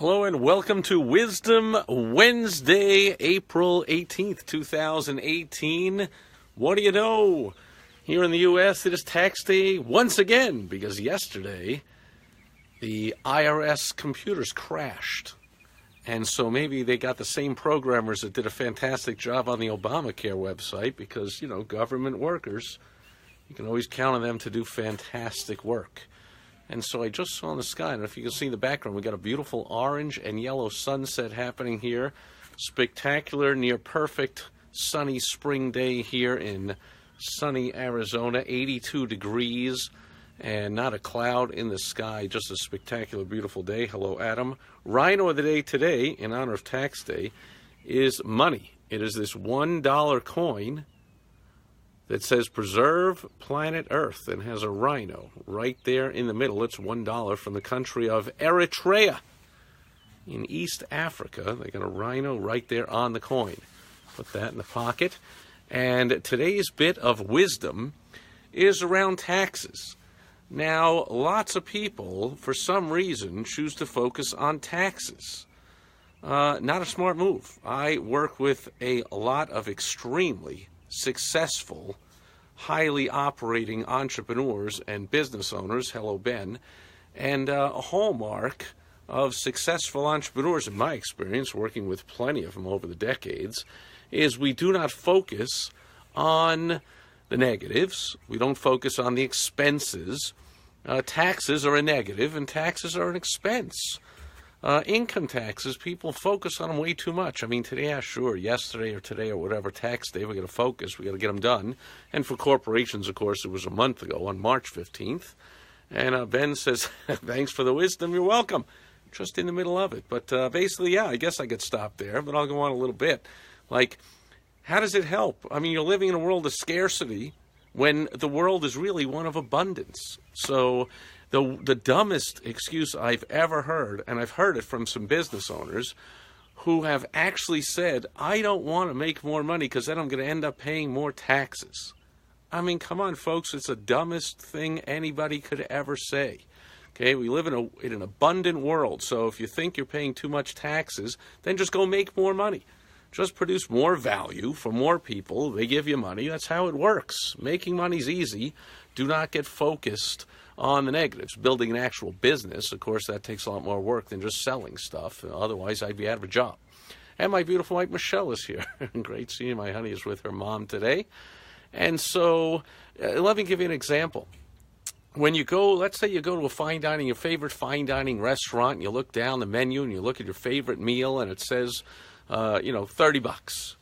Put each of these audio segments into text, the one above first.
Hello and welcome to Wisdom Wednesday, April 18th, 2018. What do you know? Here in the U.S., it is tax day once again because yesterday the IRS computers crashed. And so maybe they got the same programmers that did a fantastic job on the Obamacare website because, government workers, you can always count on them to do fantastic work. And so I just saw in the sky, and if you can see in the background, we got a beautiful orange and yellow sunset happening here. Spectacular, near perfect, sunny spring day here in sunny Arizona, 82 degrees, and not a cloud in the sky, just a spectacular, beautiful day. Hello, Adam. Rhino of the day today, in honor of tax day, is money. It is this $1 coin that says preserve planet Earth and has a rhino right there in the middle. It's $1 from the country of Eritrea in East Africa. They got a rhino right there on the coin. Put that in the pocket. And today's bit of wisdom is around taxes. Now, lots of people, for some reason, choose to focus on taxes. Not a smart move. I work with a lot of extremely successful, highly operating entrepreneurs and business owners. Hello, Ben. And a hallmark of successful entrepreneurs, in my experience, working with plenty of them over the decades, is we do not focus on the negatives. We don't focus on the expenses. Taxes are a negative, and taxes are an expense. Income taxes, people focus on them way too much. I mean, today, sure, yesterday or today or whatever tax day, we got to focus. We got to get them done. And for corporations, of course, it was a month ago on March 15th. And Ben says, thanks for the wisdom. You're welcome. Just in the middle of it. But basically, I guess I could stop there, but I'll go on a little bit. Like, how does it help? I mean, you're living in a world of scarcity when the world is really one of abundance. So the dumbest excuse I've ever heard, and I've heard it from some business owners who have actually said, I don't want to make more money because then I'm going to end up paying more taxes. I mean, come on, folks, it's the dumbest thing anybody could ever say. Okay, we live in an abundant world, so if you think you're paying too much taxes, then just go make more money. Just produce more value for more people. They give you money. That's how it works. Making money's easy. Do not get focused on the negatives. Building an actual business, of course, that takes a lot more work than just selling stuff. Otherwise, I'd be out of a job. And my beautiful wife, Michelle, is here. Great seeing my honey is with her mom today. And so let me give you an example. When you go, let's say you go to a fine dining, your favorite fine dining restaurant, and you look down the menu and you look at your favorite meal and it says, $30.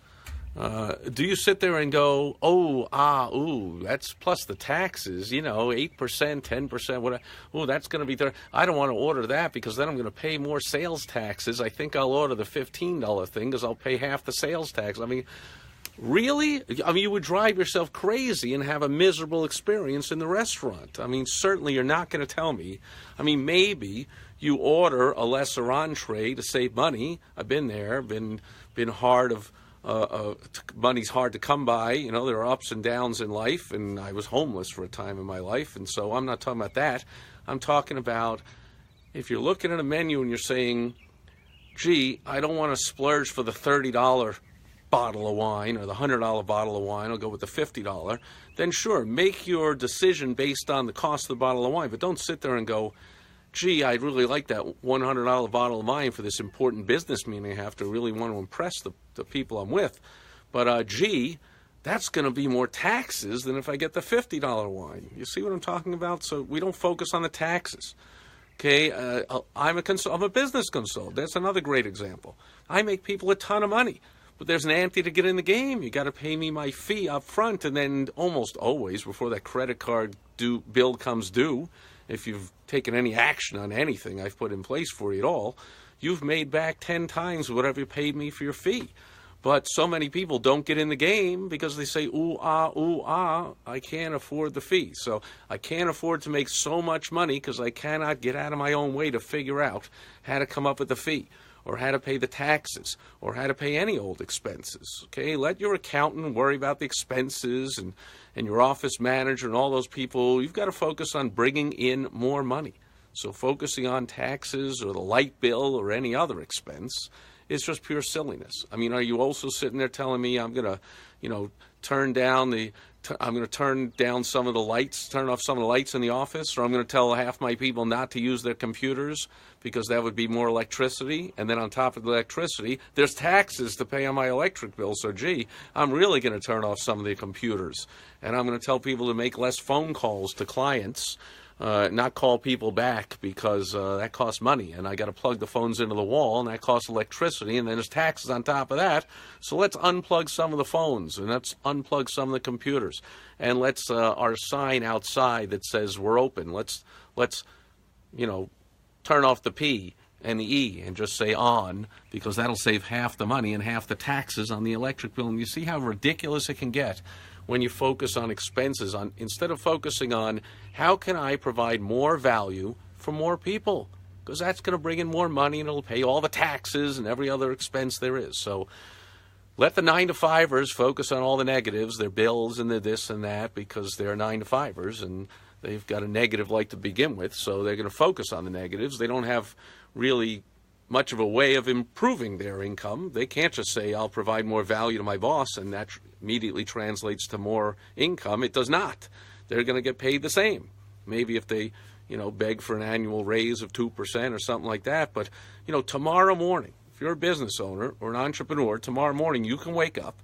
Do you sit there and go, that's plus the taxes, 8%, 10%, whatever. Oh, that's going to be there. I don't want to order that because then I'm going to pay more sales taxes. I think I'll order the $15 thing because I'll pay half the sales tax. I mean, really? I mean, you would drive yourself crazy and have a miserable experience in the restaurant. I mean, certainly you're not going to tell me. I mean, maybe you order a lesser entree to save money. I've been there, been hard of, money's hard to come by. There are ups and downs in life, and I was homeless for a time in my life, and so I'm not talking about that. I'm talking about if you're looking at a menu and you're saying, gee, I don't want to splurge for the $30 bottle of wine or the $100 bottle of wine, I'll go with the $50, then sure, make your decision based on the cost of the bottle of wine, but don't sit there and go, gee, I'd really like that $100 bottle of wine for this important business meeting I have to really want to impress the people I'm with. But, gee, that's going to be more taxes than if I get the $50 wine. You see what I'm talking about? So we don't focus on the taxes. Okay, I'm a business consultant. That's another great example. I make people a ton of money. But there's an ante to get in the game. You got to pay me my fee up front, and then almost always before that credit card bill comes due, if you've taken any action on anything I've put in place for you at all, you've made back 10 times whatever you paid me for your fee. But so many people don't get in the game because they say, I can't afford the fee. So I can't afford to make so much money because I cannot get out of my own way to figure out how to come up with the fee, or how to pay the taxes, or how to pay any old expenses. Okay, let your accountant worry about the expenses and your office manager and all those people. You've got to focus on bringing in more money. So focusing on taxes or the light bill or any other expense is just pure silliness. I mean, are you also sitting there telling me I'm going to, turn down some of the lights, turn off some of the lights in the office, or I'm going to tell half my people not to use their computers because that would be more electricity, and then on top of the electricity, there's taxes to pay on my electric bill, so gee, I'm really going to turn off some of the computers, and I'm going to tell people to make less phone calls to clients, not call people back because that costs money, and I got to plug the phones into the wall, and that costs electricity, and then there's taxes on top of that. So let's unplug some of the phones, and let's unplug some of the computers, and let's our sign outside that says we're open. Let's turn off the P and the E and just say on, because that'll save half the money and half the taxes on the electric bill. And you see how ridiculous it can get when you focus on expenses, instead of focusing on how can I provide more value for more people, because that's going to bring in more money and it'll pay all the taxes and every other expense there is. So let the 9-to-5ers focus on all the negatives, their bills and their this and that, because they're 9-to-5ers and they've got a negative life to begin with, so they're going to focus on the negatives. They don't have really much of a way of improving their income. They can't just say, I'll provide more value to my boss, and that immediately translates to more income. It does not. They're going to get paid the same. Maybe if they, beg for an annual raise of 2% or something like that. But, tomorrow morning, if you're a business owner or an entrepreneur, tomorrow morning you can wake up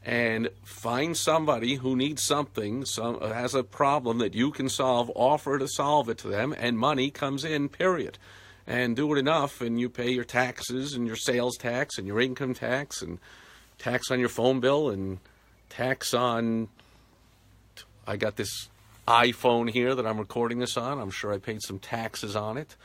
and find somebody who needs something, has a problem that you can solve, offer to solve it to them, and money comes in, period. And do it enough, and you pay your taxes and your sales tax and your income tax and tax on your phone bill and tax on, I got this iPhone here that I'm recording this on. I'm sure I paid some taxes on it.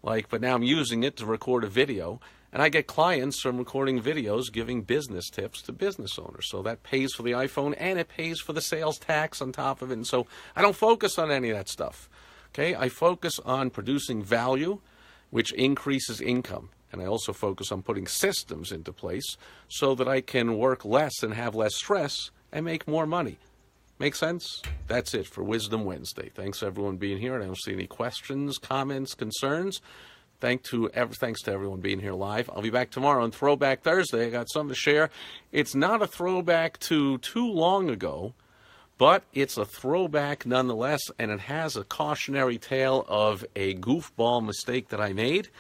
But now I'm using it to record a video, and I get clients from recording videos giving business tips to business owners. So that pays for the iPhone, and it pays for the sales tax on top of it. And so I don't focus on any of that stuff. Okay? I focus on producing value, which increases income. And I also focus on putting systems into place so that I can work less and have less stress and make more money. Make sense? That's it for Wisdom Wednesday. Thanks everyone being here. And I don't see any questions, comments, concerns. Thanks to everyone being here live. I'll be back tomorrow on Throwback Thursday. I got something to share. It's not a throwback to too long ago, but it's a throwback nonetheless, and it has a cautionary tale of a goofball mistake that I made,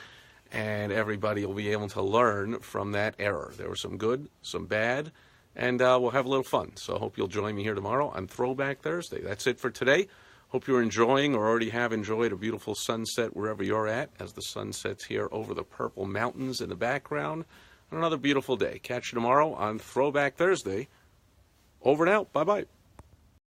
and everybody will be able to learn from that error. There was some good, some bad, and we'll have a little fun. So I hope you'll join me here tomorrow on Throwback Thursday. That's it for today. Hope you're enjoying or already have enjoyed a beautiful sunset wherever you're at, as the sun sets here over the purple mountains in the background. Another beautiful day. Catch you tomorrow on Throwback Thursday. Over and out. Bye-bye.